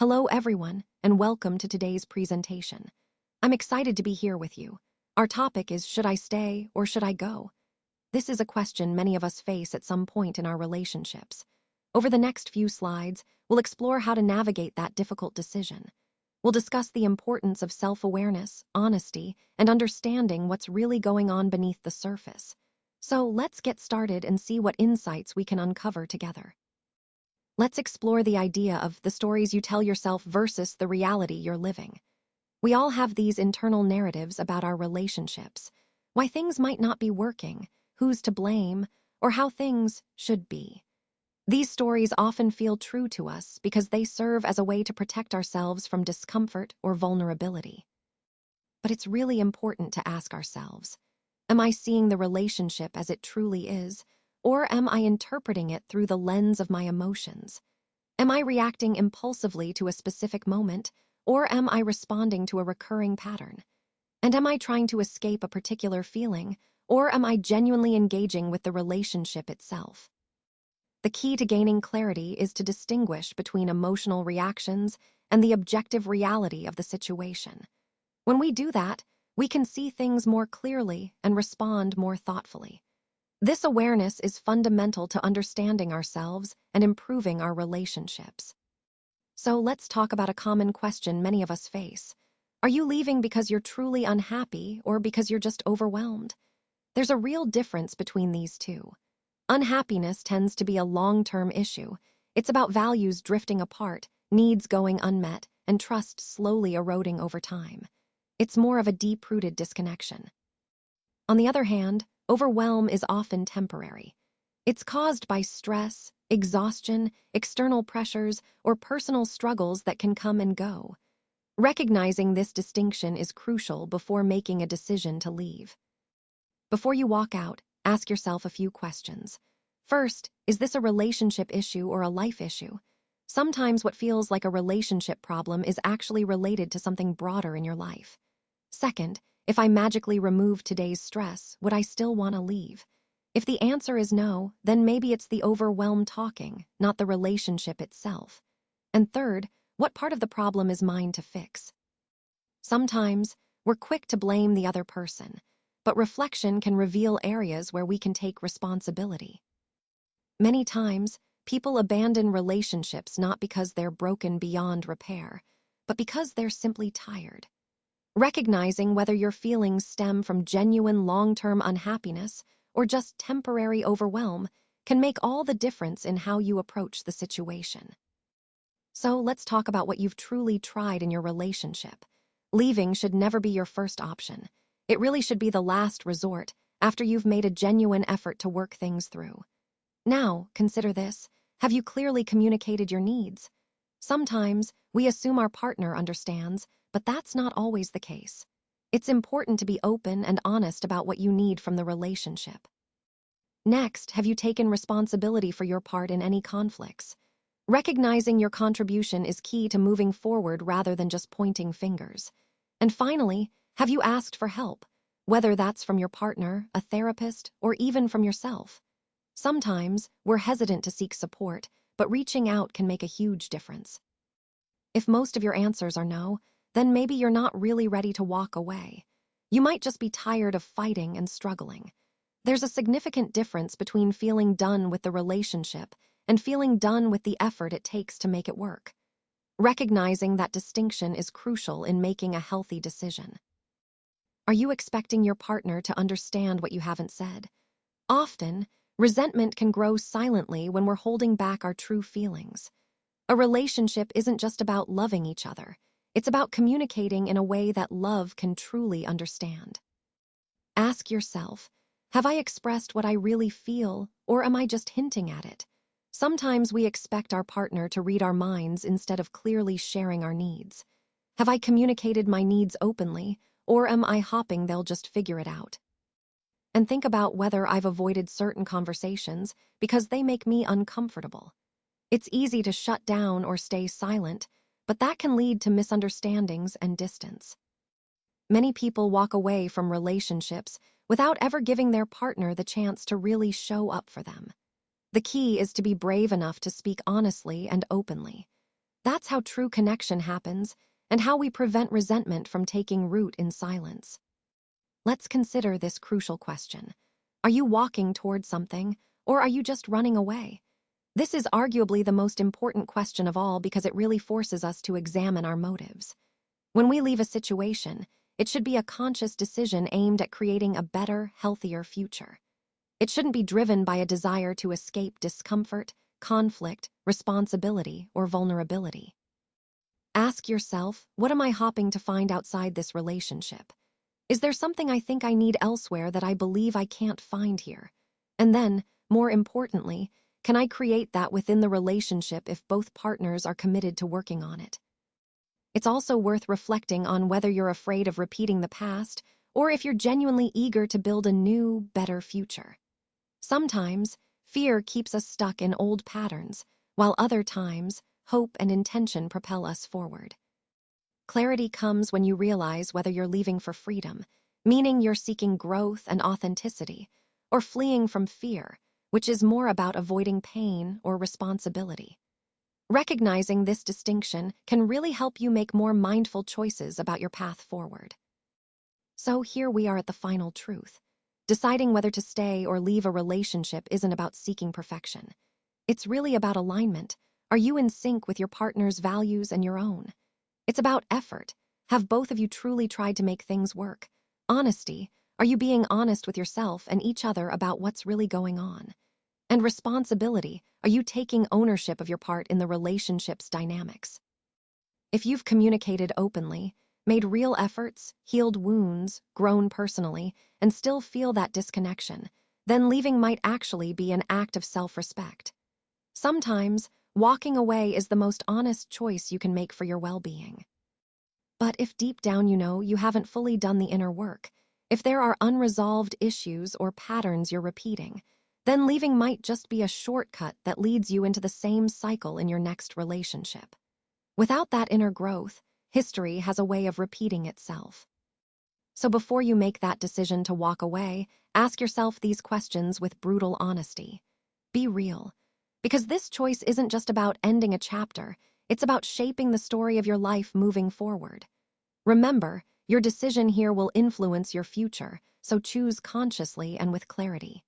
Hello, everyone, and welcome to today's presentation. I'm excited to be here with you. Our topic is, should I stay or should I go? This is a question many of us face at some point in our relationships. Over the next few slides, we'll explore how to navigate that difficult decision. We'll discuss the importance of self-awareness, honesty, and understanding what's really going on beneath the surface. So let's get started and see what insights we can uncover together. Let's explore the idea of the stories you tell yourself versus the reality you're living. We all have these internal narratives about our relationships, why things might not be working, who's to blame, or how things should be. These stories often feel true to us because they serve as a way to protect ourselves from discomfort or vulnerability. But it's really important to ask ourselves, am I seeing the relationship as it truly is, or am I interpreting it through the lens of my emotions? Am I reacting impulsively to a specific moment, or am I responding to a recurring pattern? And am I trying to escape a particular feeling, or am I genuinely engaging with the relationship itself? The key to gaining clarity is to distinguish between emotional reactions and the objective reality of the situation. When we do that, we can see things more clearly and respond more thoughtfully. This awareness is fundamental to understanding ourselves and improving our relationships. So let's talk about a common question many of us face. Are you leaving because you're truly unhappy or because you're just overwhelmed? There's a real difference between these two. Unhappiness tends to be a long-term issue. It's about values drifting apart, needs going unmet, and trust slowly eroding over time. It's more of a deep-rooted disconnection. On the other hand, overwhelm is often temporary. It's caused by stress, exhaustion, external pressures, or personal struggles that can come and go. Recognizing this distinction is crucial before making a decision to leave. Before you walk out, ask yourself a few questions. First, is this a relationship issue or a life issue? Sometimes what feels like a relationship problem is actually related to something broader in your life. Second, if I magically remove today's stress, would I still want to leave? If the answer is no, then maybe it's the overwhelm talking, not the relationship itself. And third, what part of the problem is mine to fix? Sometimes, we're quick to blame the other person, but reflection can reveal areas where we can take responsibility. Many times, people abandon relationships not because they're broken beyond repair, but because they're simply tired. Recognizing whether your feelings stem from genuine long-term unhappiness or just temporary overwhelm can make all the difference in how you approach the situation. So let's talk about what you've truly tried in your relationship. Leaving should never be your first option. It really should be the last resort after you've made a genuine effort to work things through. Now, consider this. Have you clearly communicated your needs? Sometimes, we assume our partner understands, but that's not always the case. It's important to be open and honest about what you need from the relationship. Next, have you taken responsibility for your part in any conflicts? Recognizing your contribution is key to moving forward rather than just pointing fingers. And finally, have you asked for help, whether that's from your partner, a therapist, or even from yourself? Sometimes, we're hesitant to seek support, but reaching out can make a huge difference. If most of your answers are no, then maybe you're not really ready to walk away. You might just be tired of fighting and struggling. There's a significant difference between feeling done with the relationship and feeling done with the effort it takes to make it work. Recognizing that distinction is crucial in making a healthy decision. Are you expecting your partner to understand what you haven't said? Often, resentment can grow silently when we're holding back our true feelings. A relationship isn't just about loving each other. It's about communicating in a way that love can truly understand. Ask yourself, have I expressed what I really feel, or am I just hinting at it? Sometimes we expect our partner to read our minds instead of clearly sharing our needs. Have I communicated my needs openly, or am I hoping they'll just figure it out? And think about whether I've avoided certain conversations because they make me uncomfortable. It's easy to shut down or stay silent, but that can lead to misunderstandings and distance. Many people walk away from relationships without ever giving their partner the chance to really show up for them. The key is to be brave enough to speak honestly and openly. That's how true connection happens and how we prevent resentment from taking root in silence. Let's consider this crucial question. Are you walking toward something, or are you just running away? This is arguably the most important question of all because it really forces us to examine our motives. When we leave a situation, it should be a conscious decision aimed at creating a better, healthier future. It shouldn't be driven by a desire to escape discomfort, conflict, responsibility, or vulnerability. Ask yourself, what am I hopping to find outside this relationship? Is there something I think I need elsewhere that I believe I can't find here? And then, more importantly, can I create that within the relationship if both partners are committed to working on it? It's also worth reflecting on whether you're afraid of repeating the past or if you're genuinely eager to build a new, better future. Sometimes, fear keeps us stuck in old patterns, while other times, hope and intention propel us forward. Clarity comes when you realize whether you're leaving for freedom, meaning you're seeking growth and authenticity, or fleeing from fear, which is more about avoiding pain or responsibility. Recognizing this distinction can really help you make more mindful choices about your path forward. So here we are at the final truth. Deciding whether to stay or leave a relationship isn't about seeking perfection. It's really about alignment. Are you in sync with your partner's values and your own? It's about effort. Have both of you truly tried to make things work? Honesty. Are you being honest with yourself and each other about what's really going on? And responsibility. Are you taking ownership of your part in the relationship's dynamics? If you've communicated openly, made real efforts, healed wounds, grown personally, and still feel that disconnection, then leaving might actually be an act of self-respect. Sometimes, walking away is the most honest choice you can make for your well-being. But if deep down you know you haven't fully done the inner work, if there are unresolved issues or patterns you're repeating, then leaving might just be a shortcut that leads you into the same cycle in your next relationship. Without that inner growth, history has a way of repeating itself. So before you make that decision to walk away, ask yourself these questions with brutal honesty. Be real. Because this choice isn't just about ending a chapter, it's about shaping the story of your life moving forward. Remember, your decision here will influence your future, so choose consciously and with clarity.